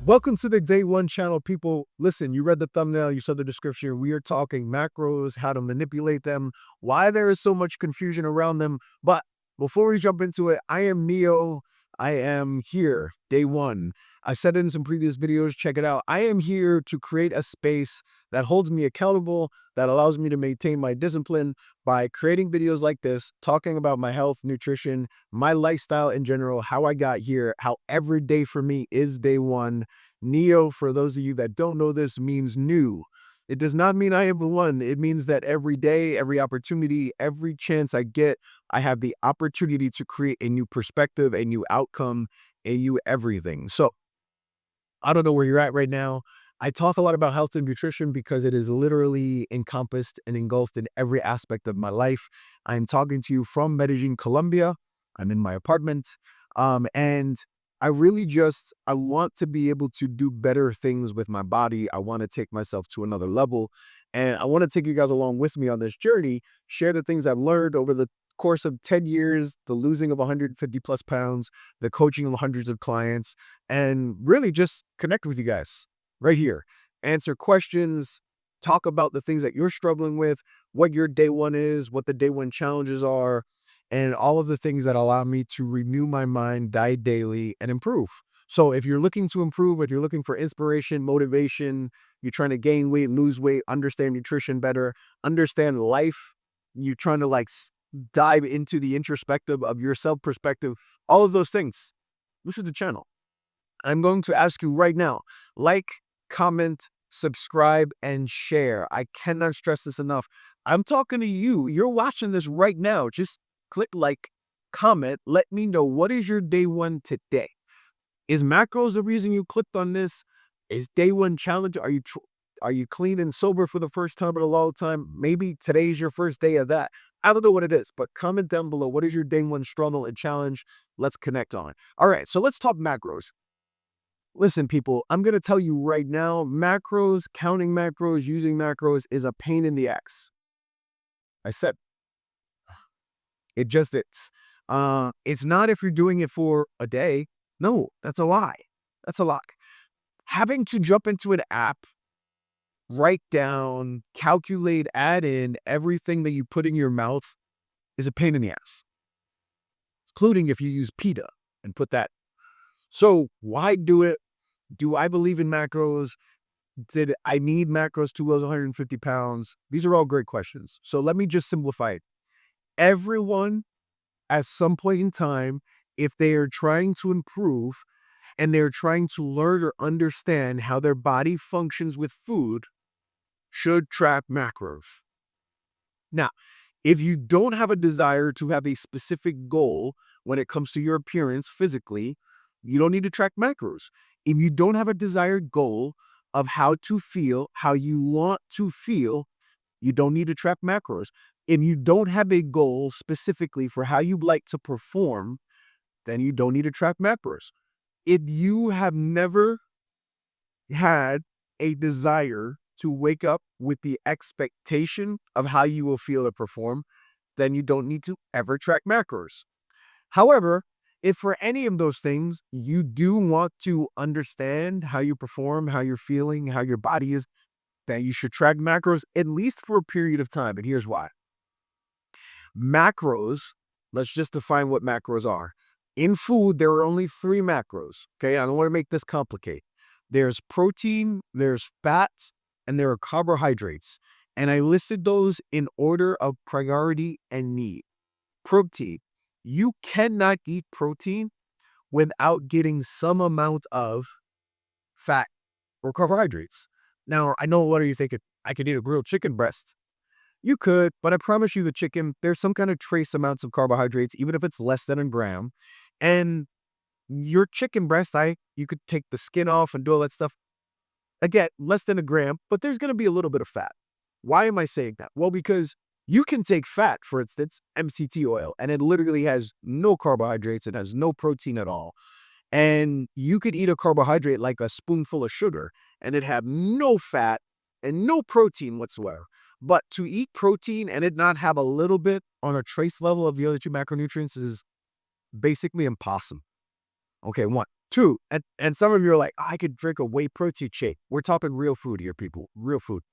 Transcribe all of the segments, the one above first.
Welcome to the Day One channel, people. Listen, you read the thumbnail, you saw the description. We are talking macros, how to manipulate them, why there is so much confusion around them. But before we jump into it, I am Neo. I am here, day one. I said it in some previous videos, check it out. I am here to create a space that holds me accountable, that allows me to maintain my discipline by creating videos like this, talking about my health, nutrition, my lifestyle in general, how I got here, how every day for me is day one. Neo, for those of you that don't know this, means new. It does not mean I am the one. It means that every day, every opportunity, every chance I get, I have the opportunity to create a new perspective, a new outcome, a new everything. So I don't know where you're at right now. I talk a lot about health and nutrition because it is literally encompassed and engulfed in every aspect of my life. I'm talking to you from Medellin, Colombia. I'm in my apartment. And I want to be able to do better things with my body. I want to take myself to another level. And I want to take you guys along with me on this journey, share the things I've learned over the course of 10 years, the losing of 150 plus pounds, the coaching of hundreds of clients, and really just connect with you guys right here. Answer questions, talk about the things that you're struggling with, what your day one is, what the day one challenges are, and all of the things that allow me to renew my mind, diet daily, and improve. So if you're looking to improve, if you're looking for inspiration, motivation, you're trying to gain weight, lose weight, understand nutrition better, understand life, you're trying to dive into the introspective of your self perspective, all of those things, this is the channel. I'm going to ask you right now, like, comment, subscribe, and share. I cannot stress this enough. I'm talking to you. You're watching this right now. Just click like, comment. Let me know, what is your day one today? Is macros the reason you clicked on this? Is day one challenge? Are you clean and sober for the first time in a long time? Maybe today's your first day of that. I don't know what it is, but comment down below. What is your day one struggle and challenge? Let's connect on it. All right, so let's talk macros. Listen, people, I'm going to tell you right now, macros, counting macros, using macros is a pain in the ass. I said it just is. It's not if you're doing it for a day. No, that's a lie. That's a lie. Having to jump into an app, write down, calculate, add in everything that you put in your mouth is a pain in the ass, including if you use PETA and put that. So why do it? Do I believe in macros? Did I need macros to lose 150 pounds? These are all great questions. So let me just simplify it. Everyone at some point in time, if they are trying to improve and they're trying to learn or understand how their body functions with food, should track macros. Now, if you don't have a desire to have a specific goal when it comes to your appearance physically, you don't need to track macros. If you don't have a desired goal of how to feel, how you want to feel, you don't need to track macros. If you don't have a goal specifically for how you'd like to perform, then you don't need to track macros. If you have never had a desire to wake up with the expectation of how you will feel or perform, then you don't need to ever track macros. However, if for any of those things you do want to understand how you perform, how you're feeling, how your body is, then you should track macros at least for a period of time. And here's why. Macros, let's just define what macros are. In food, there are only 3 macros. Okay, I don't want to make this complicated. There's protein, there's fats, and there are carbohydrates. And I listed those in order of priority and need. Protein. You cannot eat protein without getting some amount of fat or carbohydrates. Now, I know a lot of you think I could eat a grilled chicken breast. You could, but I promise you the chicken, there's some kind of trace amounts of carbohydrates, even if it's less than a gram. And your chicken breast, you could take the skin off and do all that stuff. Again, less than a gram, but there's going to be a little bit of fat. Why am I saying that? Well, because you can take fat, for instance, MCT oil, and it literally has no carbohydrates. It has no protein at all. And you could eat a carbohydrate like a spoonful of sugar, and it have no fat and no protein whatsoever. But to eat protein and it not have a little bit on a trace level of the other 2 macronutrients is basically impossible. Okay, one. Two, and some of you are like, I could drink a whey protein shake. We're talking real food here, people. Real food.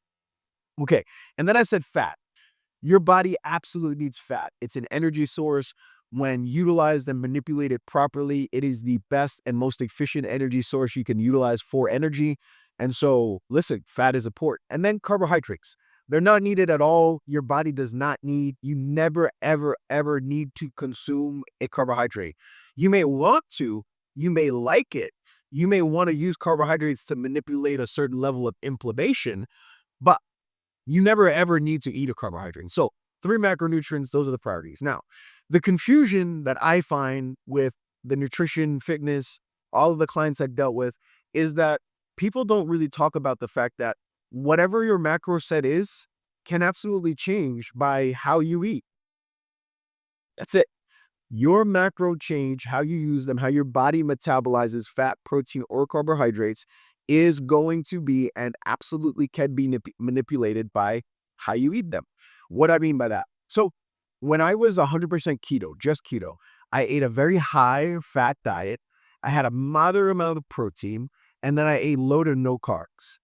Okay. And then I said fat. Your body absolutely needs fat. It's an energy source. When utilized and manipulated properly, it is the best and most efficient energy source you can utilize for energy. And so, listen, fat is important. And then carbohydrates. They're not needed at all. Your body does not need, you never, ever, ever need to consume a carbohydrate. You may want to, you may like it. You may want to use carbohydrates to manipulate a certain level of inflammation, but you never ever need to eat a carbohydrate. So, three macronutrients, those are the priorities. Now, the confusion that I find with the nutrition, fitness, all of the clients I've dealt with is that people don't really talk about the fact that whatever your macro set is can absolutely change by how you eat. That's it. Your macro change, how you use them, how your body metabolizes fat, protein, or carbohydrates is going to be and absolutely can be manipulated by how you eat them. What I mean by that. So, when I was 100% keto, just keto, I ate a very high fat diet. I had a moderate amount of protein, and then I ate low to no carbs.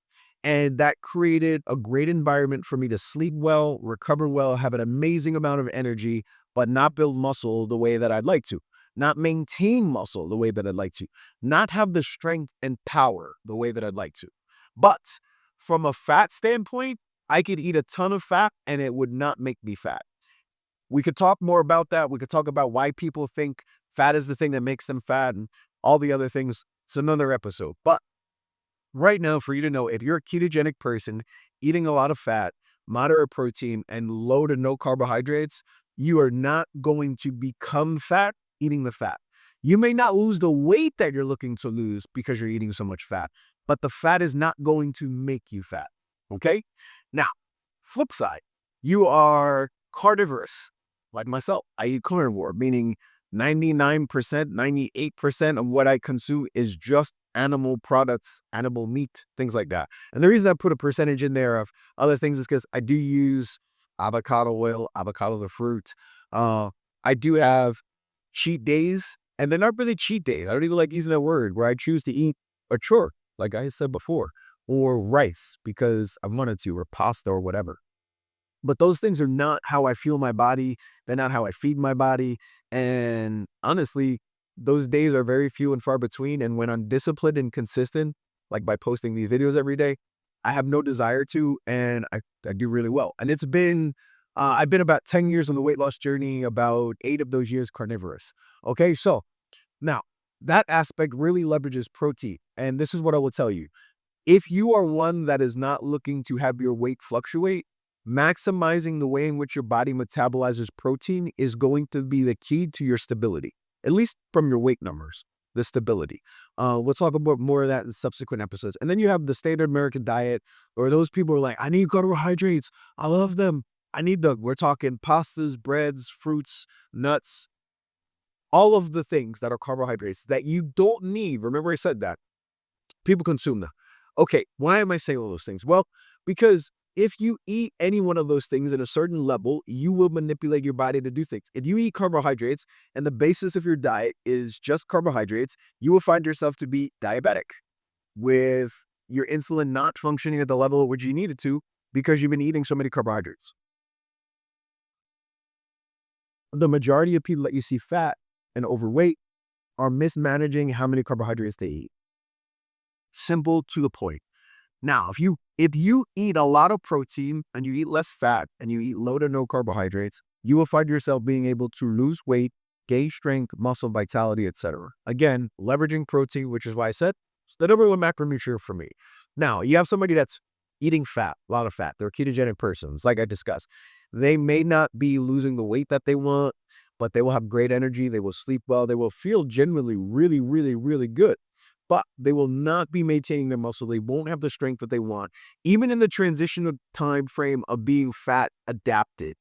And that created a great environment for me to sleep well, recover well, have an amazing amount of energy, but not build muscle the way that I'd like to, not maintain muscle the way that I'd like to, not have the strength and power the way that I'd like to. But from a fat standpoint, I could eat a ton of fat and it would not make me fat. We could talk more about that. We could talk about why people think fat is the thing that makes them fat and all the other things. It's another episode. But right now, for you to know, if you're a ketogenic person eating a lot of fat, moderate protein, and low to no carbohydrates, you are not going to become fat eating the fat. You may not lose the weight that you're looking to lose because you're eating so much fat, but the fat is not going to make you fat. Okay? Now, flip side, you are carnivorous, like myself. I eat carnivore, meaning 99%, 98% of what I consume is just animal products, animal meat, things like that. And the reason I put a percentage in there of other things is because I do use avocado oil, avocado the fruit. I do have cheat days, and they're not really cheat days. I don't even like using that word, where I choose to eat a chore, like I said before, or rice because I wanted to, or pasta or whatever. But those things are not how I feel my body. They're not how I feed my body. And honestly, those days are very few and far between. And when I'm disciplined and consistent, like by posting these videos every day, I have no desire to, and I do really well. And I've been about 10 years on the weight loss journey, about 8 of those years carnivorous. Okay, so now that aspect really leverages protein. And this is what I will tell you. If you are one that is not looking to have your weight fluctuate, maximizing the way in which your body metabolizes protein is going to be the key to your stability, at least from your weight numbers, the stability. We'll talk about more of that in subsequent episodes. And then you have the standard American diet, or those people are like, I need carbohydrates. I love them. I need them. We're talking pastas, breads, fruits, nuts, all of the things that are carbohydrates that you don't need. Remember I said that. People consume them. Okay, why am I saying all those things? Well, because if you eat any one of those things at a certain level, you will manipulate your body to do things. If you eat carbohydrates and the basis of your diet is just carbohydrates, you will find yourself to be diabetic with your insulin not functioning at the level at which you need it to because you've been eating so many carbohydrates. The majority of people that you see fat and overweight are mismanaging how many carbohydrates they eat. Simple to the point. Now, if you eat a lot of protein and you eat less fat and you eat low to no carbohydrates, you will find yourself being able to lose weight, gain strength, muscle vitality, etc. Again, leveraging protein, which is why I said it's the number one macronutrient for me. Now, you have somebody that's eating fat, a lot of fat. They're ketogenic persons, like I discussed. They may not be losing the weight that they want, but they will have great energy. They will sleep well. They will feel genuinely really, really, really good, but they will not be maintaining their muscle. They won't have the strength that they want, even in the transitional time frame of being fat adapted,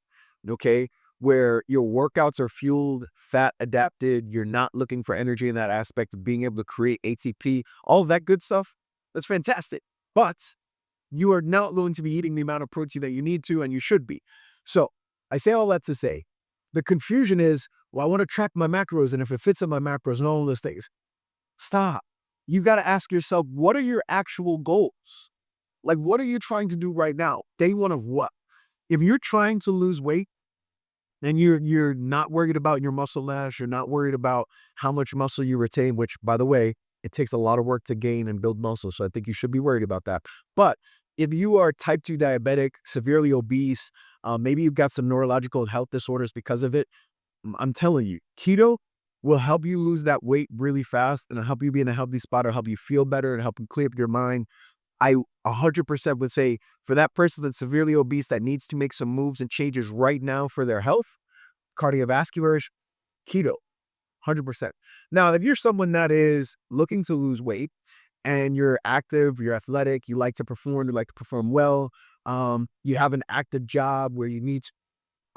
okay? Where your workouts are fueled, fat adapted, you're not looking for energy in that aspect of being able to create ATP, all that good stuff. That's fantastic. But you are not going to be eating the amount of protein that you need to, and you should be. So I say all that to say, the confusion is, well, I want to track my macros, and if it fits in my macros and all of those things. Stop. You got to ask yourself, what are your actual goals? Like, what are you trying to do right now? Day one of what? If you're trying to lose weight and you're not worried about your muscle mass, you're not worried about how much muscle you retain, which by the way, it takes a lot of work to gain and build muscle. So I think you should be worried about that. But if you are type 2 diabetic, severely obese, maybe you've got some neurological health disorders because of it, I'm telling you, keto will help you lose that weight really fast and help you be in a healthy spot or help you feel better and help you clear up your mind. I 100% would say for that person that's severely obese that needs to make some moves and changes right now for their health, cardiovascular, keto, 100%. Now, if you're someone that is looking to lose weight and you're active, you're athletic, you like to perform well, you have an active job where you need to,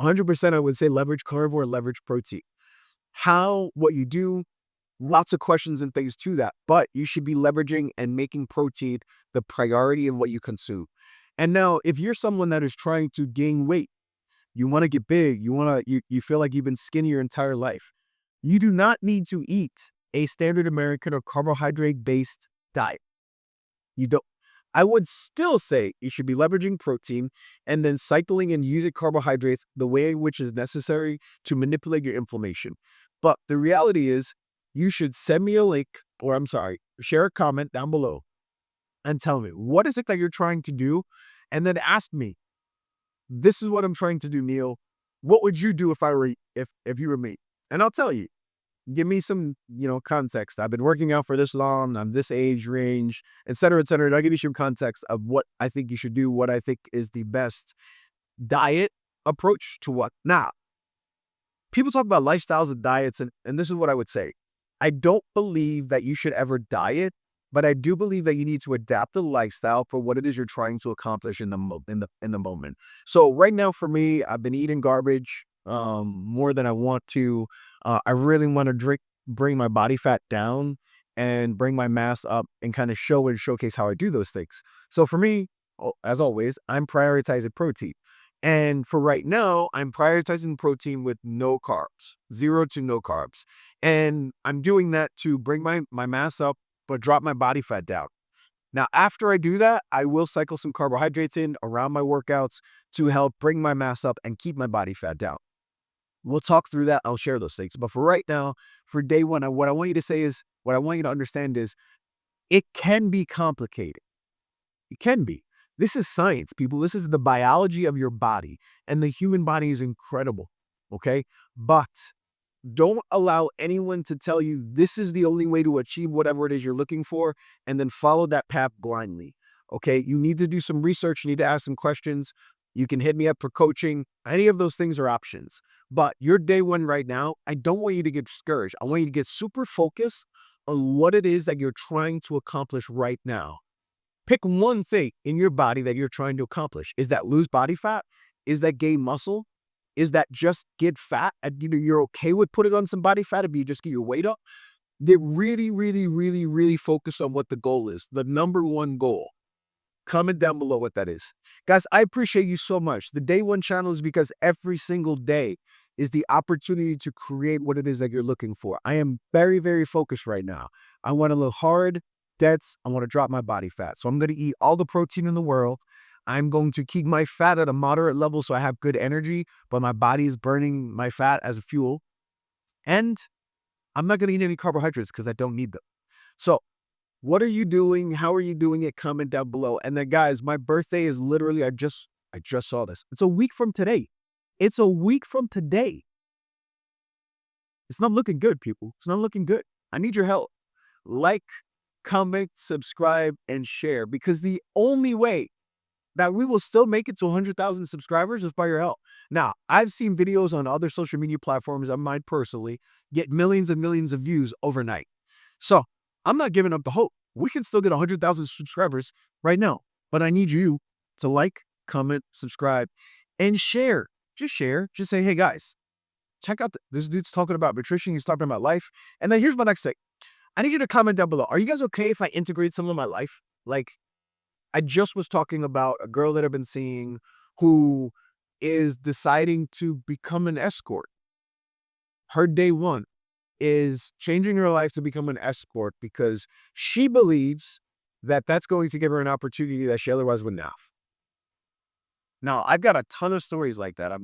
100% I would say leverage carb or leverage protein. How, what you do, lots of questions and things to that, but you should be leveraging and making protein the priority in what you consume. And now, if you're someone that is trying to gain weight, you want to get big, you feel like you've been skinny your entire life, you do not need to eat a standard American or carbohydrate based diet. You don't. I would still say you should be leveraging protein and then cycling and using carbohydrates the way in which is necessary to manipulate your inflammation. But the reality is, you should send me a link, or I'm sorry, share a comment down below and tell me what is it that you're trying to do, and then ask me, "This is what I'm trying to do, Neil. What would you do if I were if you were me?" And I'll tell you. Give me some, context. I've been working out for this long. I'm this age range, et cetera, et cetera. I'll give you some context of what I think you should do, what I think is the best diet approach to what. Now, people talk about lifestyles and diets, and this is what I would say. I don't believe that you should ever diet, but I do believe that you need to adapt the lifestyle for what it is you're trying to accomplish in the moment. So right now for me, I've been eating garbage more than I want to. I really want to bring my body fat down and bring my mass up and kind of show and showcase how I do those things. So for me, as always, I'm prioritizing protein. And for right now, I'm prioritizing protein with no carbs, 0 to no carbs. And I'm doing that to bring my mass up, but drop my body fat down. Now, after I do that, I will cycle some carbohydrates in around my workouts to help bring my mass up and keep my body fat down. We'll talk through that. I'll share those things. But for right now, for day one, what I want you to say is, what I want you to understand is it can be complicated. It can be. This is science, people. This is the biology of your body, and the human body is incredible. Okay. But don't allow anyone to tell you this is the only way to achieve whatever it is you're looking for and then follow that path blindly. Okay. You need to do some research. You need to ask some questions. You can hit me up for coaching. Any of those things are options. But your day one right now, I don't want you to get discouraged. I want you to get super focused on what it is that you're trying to accomplish right now. Pick one thing in your body that you're trying to accomplish. Is that lose body fat? Is that gain muscle? Is that just get fat? And you're okay with putting on some body fat if you just get your weight up? Get really, really, really, really focused on what the goal is. The number one goal. Comment down below what that is. Guys, I appreciate you so much. The day one channel is because every single day is the opportunity to create what it is that you're looking for. I am very, very focused right now. I want to look hard, dense. I want to drop my body fat. So I'm going to eat all the protein in the world. I'm going to keep my fat at a moderate level so I have good energy, but my body is burning my fat as a fuel. And I'm not going to eat any carbohydrates because I don't need them. So what are you doing? How are you doing it? Comment down below. And then guys, my birthday is literally, I just saw this. It's a week from today. It's a week from today. It's not looking good, people. It's not looking good. I need your help. Like, comment, subscribe, and share, because the only way that we will still make it to 100,000 subscribers is by your help. Now, I've seen videos on other social media platforms, I might personally, get millions and millions of views overnight. So I'm not giving up the hope. We can still get 100,000 subscribers right now. But I need you to like, comment, subscribe, and share. Just share. Just say, hey guys, check out this dude's talking about nutrition. He's talking about life. And then here's my next thing. I need you to comment down below. Are you guys okay if I integrate some of my life? Like, I just was talking about a girl that I've been seeing who is deciding to become an escort. Her day one. is changing her life to become an escort because she believes that that's going to give her an opportunity that she otherwise wouldn't have. Now, I've got a ton of stories like that.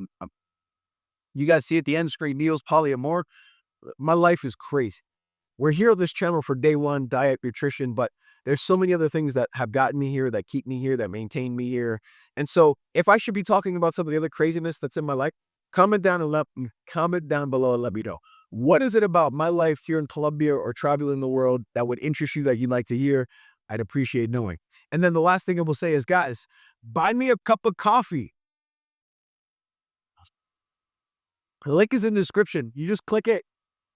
You guys see at the end screen, Neil's Polyamore. My life is crazy. We're here on this channel for day one, diet, nutrition, but there's so many other things that have gotten me here, that keep me here, that maintain me here. And so if I should be talking about some of the other craziness that's in my life, comment down below and let me know. What is it about my life here in Colombia or traveling the world that would interest you that you'd like to hear? I'd appreciate knowing. And then the last thing I will say is, guys, buy me a cup of coffee. The link is in the description. You just click it,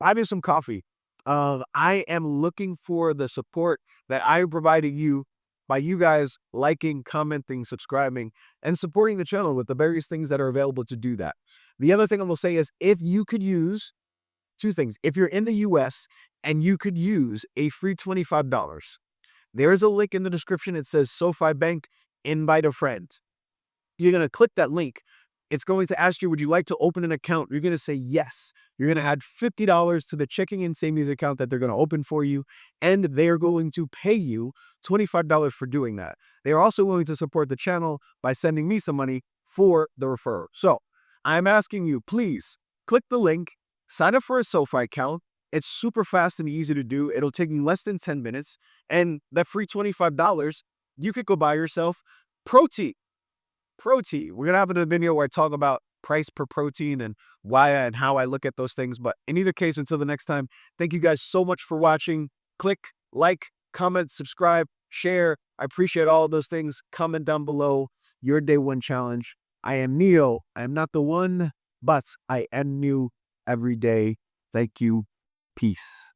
buy me some coffee. I am looking for the support that I'm providing you by you guys liking, commenting, subscribing, and supporting the channel with the various things that are available to do that. The other thing I will say is if you could use two things. If you're in the US and you could use a free $25, there is a link in the description. It says SoFi Bank, invite a friend. You're going to click that link. It's going to ask you, would you like to open an account? You're going to say yes. You're going to add $50 to the checking and savings account that they're going to open for you, and they're going to pay you $25 for doing that. They're also willing to support the channel by sending me some money for the referral. So I'm asking you, please click the link, sign up for a SoFi account. It's super fast and easy to do. It'll take you less than 10 minutes. And that free $25, you could go buy yourself protein. We're going to have a video where I talk about price per protein and why and how I look at those things. But in either case, until the next time, thank you guys so much for watching. Click, like, comment, subscribe, share. I appreciate all of those things. Comment down below your day one challenge. I am Neo. I am not the one, but I am new every day. Thank you. Peace.